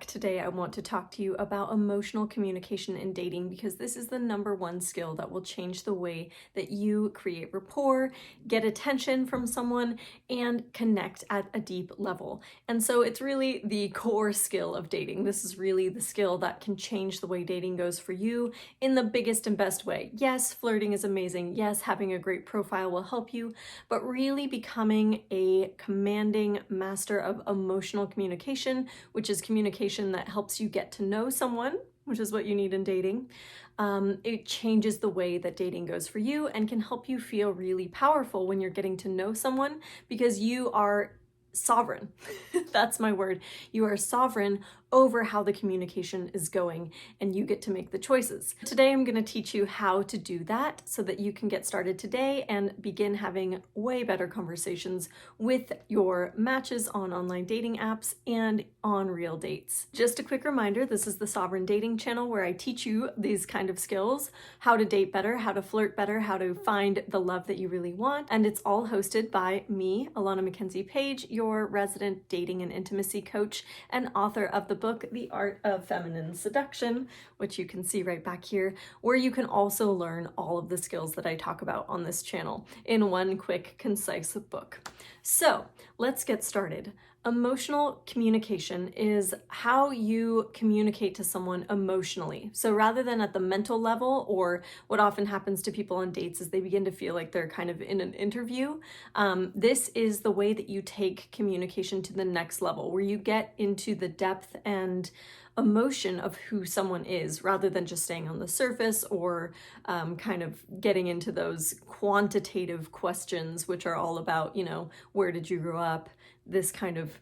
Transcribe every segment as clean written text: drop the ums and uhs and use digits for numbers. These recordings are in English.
Today, I want to talk to you about emotional communication in dating because this is the #1 skill that will change the way that you create rapport, get attention from someone, and connect at a deep level. And so it's really the core skill of dating. This is really the skill that can change the way dating goes for you in the biggest and best way. Yes, flirting is amazing. Yes, having a great profile will help you, but really becoming a commanding master of emotional communication, which is communication that helps you get to know someone, which is what you need in dating. It changes the way that dating goes for you and can help you feel really powerful when you're getting to know someone because you are sovereign. That's my word. You are sovereign over how the communication is going and you get to make the choices. Today, I'm going to teach you how to do that so that you can get started today and begin having way better conversations with your matches on online dating apps and on real dates. Just a quick reminder, this is the Sovereign Dating channel where I teach you these kind of skills, how to date better, how to flirt better, how to find the love that you really want. And it's all hosted by me, Alana Mackenzie Page, your resident dating and intimacy coach and author of the book, The Art of Feminine Seduction, which you can see right back here, where you can also learn all of the skills that I talk about on this channel in one quick, concise book. So let's get started. Emotional communication is how you communicate to someone emotionally. So rather than at the mental level, or what often happens to people on dates is they begin to feel like they're kind of in an interview. This is the way that you take communication to the next level, where you get into the depth and emotion of who someone is rather than just staying on the surface or kind of getting into those quantitative questions, which are all about, where did you grow up? This kind of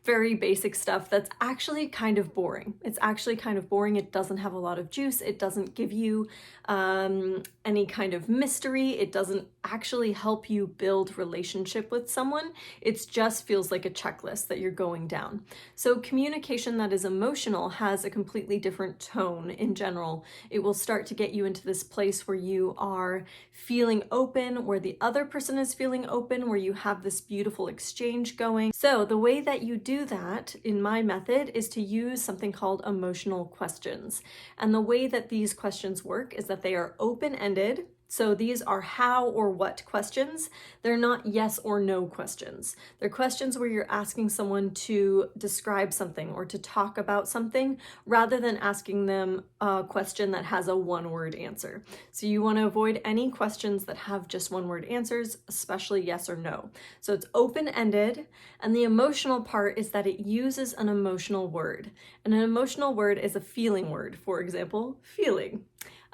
very basic stuff that's actually kind of boring. It's actually kind of boring. It doesn't have a lot of juice. It doesn't give you any kind of mystery. It doesn't actually help you build relationship with someone. It just feels like a checklist that you're going down. So communication that is emotional has a completely different tone in general. It will start to get you into this place where you are feeling open, where the other person is feeling open, where you have this beautiful exchange going. So the way that you do that in my method is to use something called emotional questions. And the way that these questions work is that they are open-ended. So these are how or what questions. They're not yes or no questions. They're questions where you're asking someone to describe something or to talk about something rather than asking them a question that has a one-word answer. So you want to avoid any questions that have just one-word answers, especially yes or no. So it's open-ended, and the emotional part is that it uses an emotional word. And an emotional word is a feeling word. For example, feeling,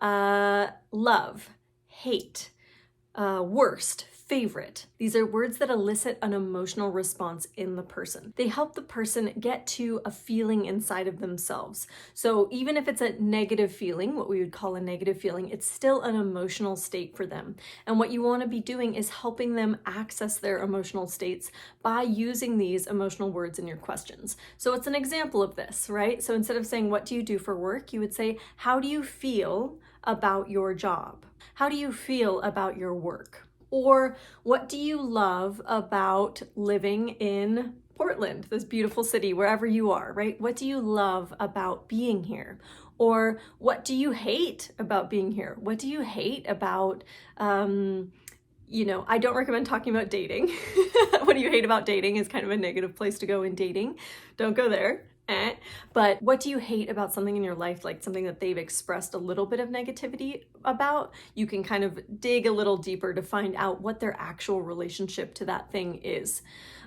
love, hate, worst, favorite. These are words that elicit an emotional response in the person. They help the person get to a feeling inside of themselves. So even if it's a negative feeling, what we would call a negative feeling, it's still an emotional state for them. And what you want to be doing is helping them access their emotional states by using these emotional words in your questions. So it's an example of this, right? So instead of saying, what do you do for work? You would say, how do you feel about your job? How do you feel about your work? Or what do you love about living in Portland, this beautiful city, wherever you are, right? What do you love about being here? Or what do you hate about being here? What do you hate about, I don't recommend talking about dating. What do you hate about dating is kind of a negative place to go in dating. Don't go there. But what do you hate about something in your life, like something that they've expressed a little bit of negativity about? You can kind of dig a little deeper to find out what their actual relationship to that thing is.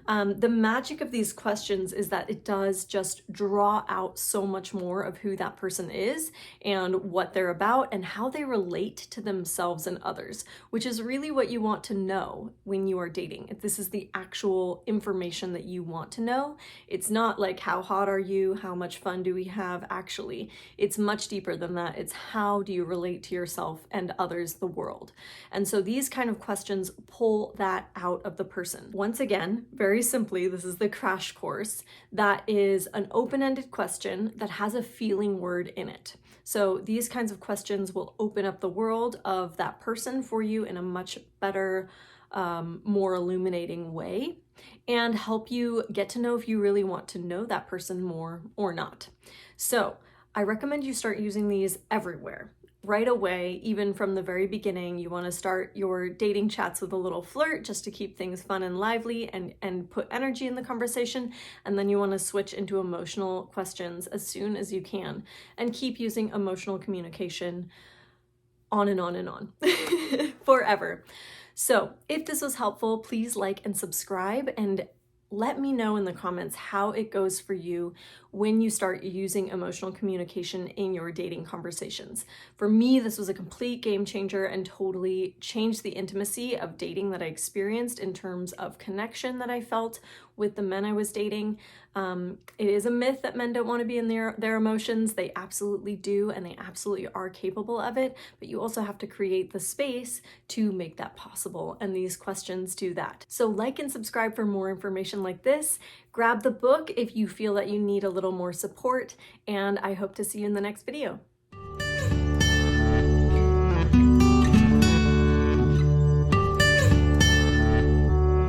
The magic of these questions is that it does just draw out so much more of who that person is and what they're about and how they relate to themselves and others, which is really what you want to know when you are dating. If this is the actual information that you want to know, it's not like how hot are you, how much fun do we have? Actually, it's much deeper than that. It's how do you relate to yourself and others, the world. And so these kind of questions pull that out of the person. Once again, very simply, this is the crash course. That is an open-ended question that has a feeling word in it. So these kinds of questions will open up the world of that person for you in a much better more illuminating way and help you get to know if you really want to know that person more or not. So I recommend you start using these everywhere. Right away, even from the very beginning, you want to start your dating chats with a little flirt just to keep things fun and lively and put energy in the conversation. And then you want to switch into emotional questions as soon as you can and keep using emotional communication on and on and on forever. So if this was helpful, please like and subscribe and let me know in the comments how it goes for you when you start using emotional communication in your dating conversations. For me, this was a complete game changer and totally changed the intimacy of dating that I experienced in terms of connection that I felt with the men I was dating. It is a myth that men don't want to be in their emotions. They absolutely do, and they absolutely are capable of it, but you also have to create the space to make that possible, and these questions do that. So like and subscribe for more information like this. Grab the book if you feel that you need a little more support, and I hope to see you in the next video.